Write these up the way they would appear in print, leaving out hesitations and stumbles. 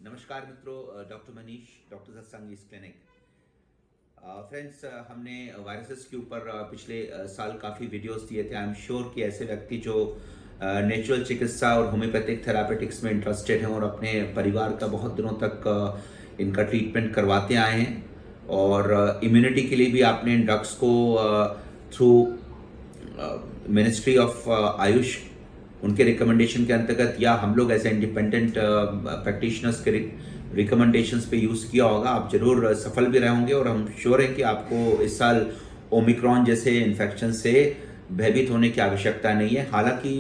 नमस्कार मित्रों, doctor Manish, doctor सत्संग इस क्लिनिक। फ्रेंड्स, हमने वायरसेस के ऊपर पिछले साल काफ़ी वीडियोस दिए थे। आई एम श्योर कि ऐसे व्यक्ति जो नेचुरल चिकित्सा और होम्योपैथिक थेरापेटिक्स में इंटरेस्टेड हैं और अपने परिवार का बहुत दिनों तक इनका ट्रीटमेंट करवाते आए हैं और इम्यूनिटी के लिए भी आपने इन ड्रग्स को थ्रू मिनिस्ट्री ऑफ आयुष उनके रिकमेंडेशन के अंतर्गत या हम लोग ऐसे इंडिपेंडेंट प्रैक्टिशनर्स के रिकमेंडेशंस पे यूज़ किया होगा। आप जरूर सफल भी रहे होंगे और हम श्योर हैं कि आपको इस साल ओमिक्रॉन जैसे इन्फेक्शन से भयभीत होने की आवश्यकता नहीं है। हालांकि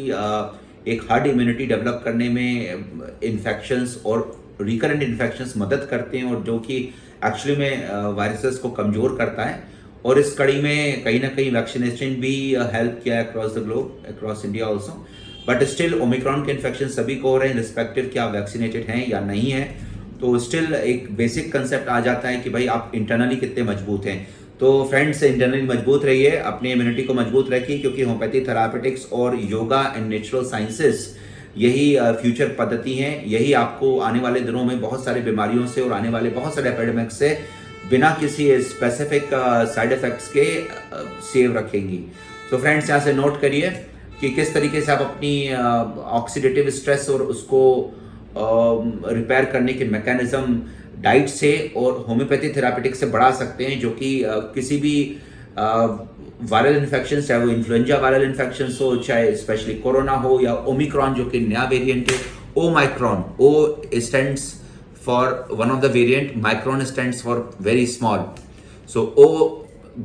एक हार्ड इम्यूनिटी डेवलप करने में इन्फेक्शंस और रिकरेंट इन्फेक्शंस मदद करते हैं और जो कि एक्चुअली में वायरसेस को कमज़ोर करता है। और इस कड़ी में कहीं ना कहीं वैक्सीनेशन भी हेल्प किया है across the globe, across India also. But still Omicron के इन्फेक्शन सभी को हो रहे हैं, रिस्पेक्टिव कि आप वैक्सीनेटेड हैं या नहीं हैं। तो स्टिल एक बेसिक कंसेप्ट आ जाता है कि भाई आप इंटरनली कितने मजबूत हैं। तो फ्रेंड्स, इंटरनली मजबूत रहिए, अपनी इम्यूनिटी को मजबूत रखिए, क्योंकि होम्योपैथी थेरापेटिक्स और योगा एंड नेचुरल साइंसेस यही फ्यूचर पद्धति हैं। यही आपको आने वाले दिनों में बहुत सारी बीमारियों से और आने वाले बहुत सारे एपिडेमिक्स से बिना किसी स्पेसिफिक साइड इफेक्ट्स के सेव रखेंगी। तो फ्रेंड्स, यहाँ से नोट करिए कि किस तरीके से आप अपनी ऑक्सीडेटिव स्ट्रेस और उसको रिपेयर करने के मैकेनिज्म डाइट से और होम्योपैथी थेरापेटिक्स से बढ़ा सकते हैं, जो कि किसी भी वायरल इन्फेक्शन, चाहे वो इन्फ्लुएंजा वायरल इन्फेक्शन हो, चाहे स्पेशली कोरोना हो या ओमिक्रॉन जो कि नया वेरिएंट है, O micron. O stands for one of the variant, micron stands for very small. So O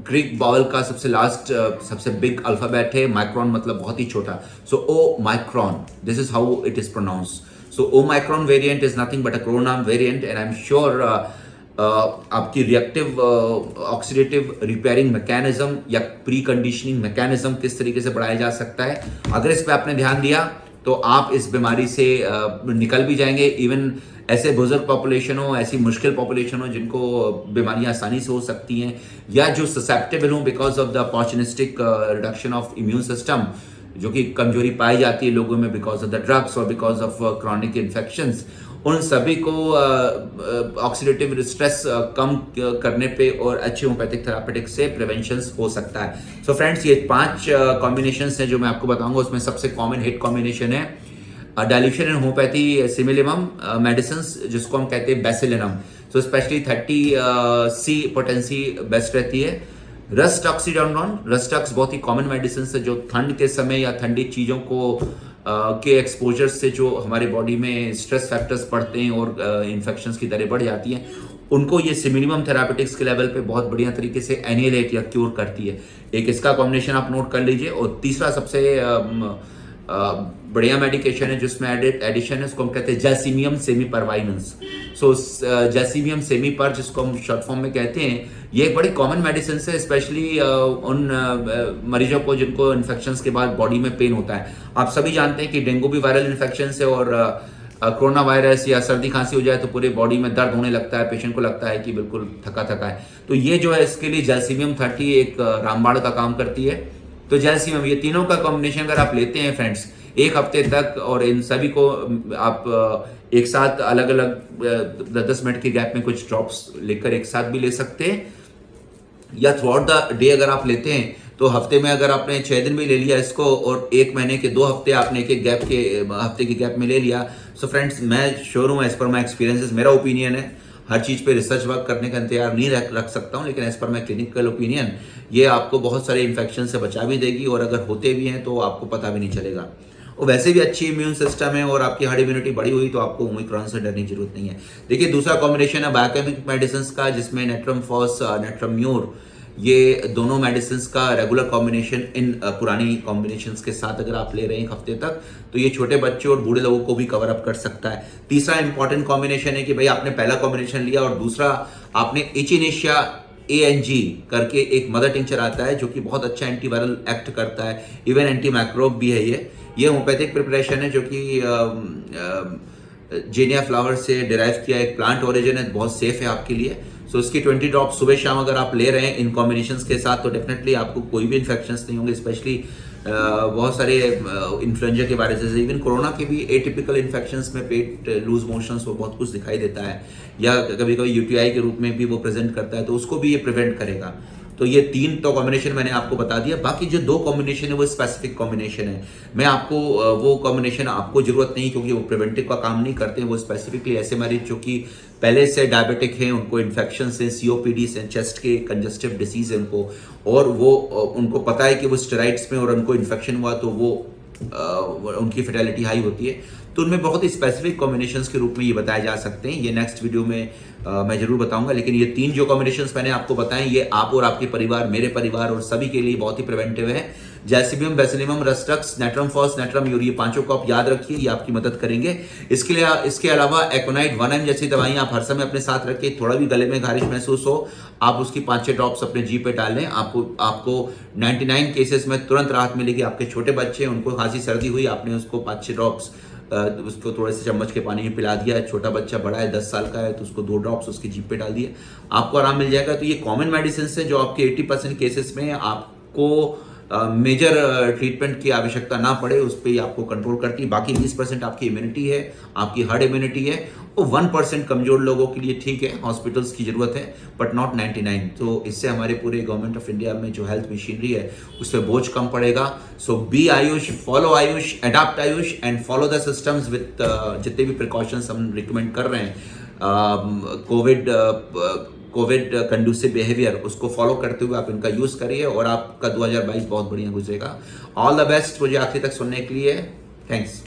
Greek vowel का सबसे लास्ट सबसे बिग अल्फाबेट है, माइक्रॉन मतलब बहुत ही छोटा। So O micron, this is how it is pronounce. So O micron variant is nothing but a corona variant and I am sure आपकी reactive oxidative repairing mechanism या preconditioning mechanism किस तरीके से बढ़ाया जा सकता है, अगर इस पर आपने ध्यान दिया तो आप इस बीमारी से निकल भी जाएंगे। इवन ऐसे बुजुर्ग पॉपुलेशन हो, ऐसी मुश्किल पॉपुलेशन हो जिनको बीमारियां आसानी से हो सकती हैं या जो ससेप्टेबल हो because of the opportunistic reduction of immune system, जो कि कमजोरी पाई जाती है लोगों में बिकॉज ऑफ द ड्रग्स और बिकॉज ऑफ क्रॉनिक इन्फेक्शंस, उन सभी को ऑक्सीडेटिव स्ट्रेस कम करने पे और अच्छे होम्योपैथिक थेरापेटिक्स से प्रिवेंशन हो सकता है। सो फ्रेंड्स, ये 5 कॉम्बिनेशंस हैं जो मैं आपको बताऊंगा। उसमें सबसे कॉमन हिट कॉम्बिनेशन है dilution in homeopathy similimum medicine, जिसको हम कहते हैं bacillinum. So specially 30C potency best रहती है। रस्टॉक्सीडानोन, रस्टॉक्स बहुत ही कॉमन मेडिसिन है जो ठंड के समय या ठंडी चीज़ों को के एक्सपोजर से जो हमारे बॉडी में स्ट्रेस फैक्टर्स पड़ते हैं और इन्फेक्शंस की दरें बढ़ जाती हैं, उनको ये सिमिलिमम थेरापेटिक्स के लेवल पे बहुत बढ़िया तरीके से एनिहिलेट या क्योर करती है। एक इसका कॉम्बिनेशन आप नोट कर लीजिए। और तीसरा सबसे बढ़िया मेडिकेशन है जिसमें एडिशन है, उसको हम कहते हैं जैसीमियम सेमीपरवाइनेंस। सो जैसीमियम सेमीपर, जिसको हम शॉर्ट फॉर्म में कहते हैं, ये एक बड़ी कॉमन मेडिसिन है, स्पेशली उन मरीजों को जिनको इन्फेक्शंस के बाद बॉडी में पेन होता है। आप सभी जानते हैं कि डेंगू भी वायरल इन्फेक्शन है और कोरोना वायरस या सर्दी खांसी हो जाए तो पूरे बॉडी में दर्द होने लगता है, पेशेंट को लगता है कि बिल्कुल थका थका है। तो ये जो है इसके लिए जैसीमियम 30 एक रामबाण का काम करती है। तो जैसीमियम, ये तीनों का कॉम्बिनेशन अगर आप लेते हैं फ्रेंड्स एक हफ्ते तक, और इन सभी को आप एक साथ अलग अलग 10 मिनट के गैप में कुछ ड्रॉप्स लेकर एक साथ भी ले सकते हैं, या थ्रू आउट द डे अगर आप लेते हैं तो हफ्ते में अगर आपने 6 दिन भी ले लिया इसको और 1 महीने के 2 हफ्ते आपने एक गैप के हफ्ते के गैप में ले लिया। सो फ्रेंड्स, मैं श्योर हूँ, एज पर माई एक्सपीरियंसेस, मेरा ओपिनियन है, हर चीज़ पे रिसर्च वर्क करने का इंतजार नहीं रख सकता हूँ, लेकिन एज पर माई क्लिनिकल ओपिनियन ये आपको बहुत सारे इन्फेक्शन से बचा भी देगी और अगर होते भी हैं तो आपको पता भी नहीं चलेगा। और वैसे भी अच्छी इम्यून सिस्टम है और आपकी हार्ड इम्यूनिटी बढ़ी हुई तो आपको ओमिक्रॉन से डरने की जरूरत नहीं है। देखिए, दूसरा कॉम्बिनेशन है बायोकेमिक मेडिसिन का, जिसमें नेट्रमफॉस, नेट्रम्योर, ये दोनों मेडिसिन का रेगुलर कॉम्बिनेशन इन पुरानी कॉम्बिनेशंस के साथ अगर आप ले रहे हैं एक हफ्ते तक तो ये छोटे बच्चे और बूढ़े लोगों को भी कवर अप कर सकता है। तीसरा इंपॉर्टेंट कॉम्बिनेशन है कि भाई आपने पहला कॉम्बिनेशन लिया और दूसरा आपने इचिनेशिया ANG करके एक मदर टिंचर आता है जो कि बहुत अच्छा एंटीवायरल एक्ट करता है, इवन एंटी माइक्रोब भी है। ये होम्योपैथिक प्रिपरेशन है जो कि जेनिया फ्लावर से डिराइव किया एक प्लांट ओरिजिन है, बहुत सेफ है आपके लिए। सो इसकी 20 ड्रॉप सुबह शाम अगर आप ले रहे हैं इन कॉम्बिनेशंस के साथ तो डेफिनेटली आपको कोई भी इन्फेक्शंस नहीं होंगे, स्पेशली बहुत सारे इन्फ्लुएंजा के बारे से इवन कोरोना के भी एटिपिकल इन्फेक्शंस में पेट लूज मोशंस वो बहुत कुछ दिखाई देता है, या कभी कभी यूटीआई के रूप में भी वो प्रेजेंट करता है, तो उसको भी ये प्रिवेंट करेगा। तो ये 3 तो कॉम्बिनेशन मैंने आपको बता दिया। बाकी जो 2 कॉम्बिनेशन है वो स्पेसिफिक कॉम्बिनेशन है। मैं आपको वो कॉम्बिनेशन आपको जरूरत नहीं, क्योंकि वो प्रिवेंटिव का काम नहीं करते हैं। वो स्पेसिफिकली ऐसे मरीज जो कि पहले से डायबिटिक हैं, उनको इन्फेक्शन से, सीओपीडी से, चेस्ट के कंजस्टिव डिसीज है उनको, और वो उनको पता है कि वो स्टेरॉइड्स में और उनको इन्फेक्शन हुआ तो वो उनकी फर्टिलिटी हाई होती है, तो उनमें बहुत ही स्पेसिफिक कॉम्बिनेशंस के रूप में ये बताए जा सकते हैं। ये नेक्स्ट वीडियो में मैं जरूर बताऊंगा। लेकिन ये 3 जो कॉम्बिनेशंस मैंने आपको बताए, ये आप और आपके परिवार, मेरे परिवार और सभी के लिए बहुत ही प्रिवेंटिव है। जैसिबियम, बेसिलियम, रस्टक्स, नेट्रम फॉस, नेट्रम यूरिया, 5 को आप याद रखिए, ये आपकी मदद करेंगे। इसके अलावा एकोनाइट 1M जैसी दवाइयां आप हर समय अपने साथ रखिए। थोड़ा भी गले में खारिश महसूस हो, आप उसकी 5-6 ड्रॉप्स अपने जी पे डाल लें। आपको 99 केसेस में तुरंत राहत मिलेगी। आपके छोटे बच्चे, उनको खांसी सर्दी हुई, आपने उसको 5-6 ड्रॉप्स उसको थोड़े से चम्मच के पानी में पिला दिया। छोटा बच्चा बड़ा है, 10 साल का है, तो उसको 2 ड्रॉप्स उसकी जीभ पे डाल दिए, आपको आराम मिल जाएगा। तो ये कॉमन मेडिसिन है जो आपके 80% केसेस में आपको मेजर ट्रीटमेंट की आवश्यकता ना पड़े, उस पर आपको कंट्रोल करती है। बाकी 20% आपकी इम्यूनिटी है, आपकी हर्ड इम्यूनिटी है, और 1% कमजोर लोगों के लिए ठीक है, हॉस्पिटल्स की जरूरत है, बट नॉट 99। तो इससे हमारे पूरे गवर्नमेंट ऑफ इंडिया में जो हेल्थ मशीनरी है उस पर बोझ कम पड़ेगा। So be AYUSH, follow AYUSH, adopt AYUSH and follow the systems with जितने भी प्रिकॉशंस हम रिकमेंड कर रहे हैं। कोविड कंडूसिव बिहेवियर, उसको फॉलो करते हुए आप इनका यूज करिए और आपका 2022 बहुत बढ़िया गुजरेगा। All the best. मुझे आखिर तक सुनने के लिए थैंक्स।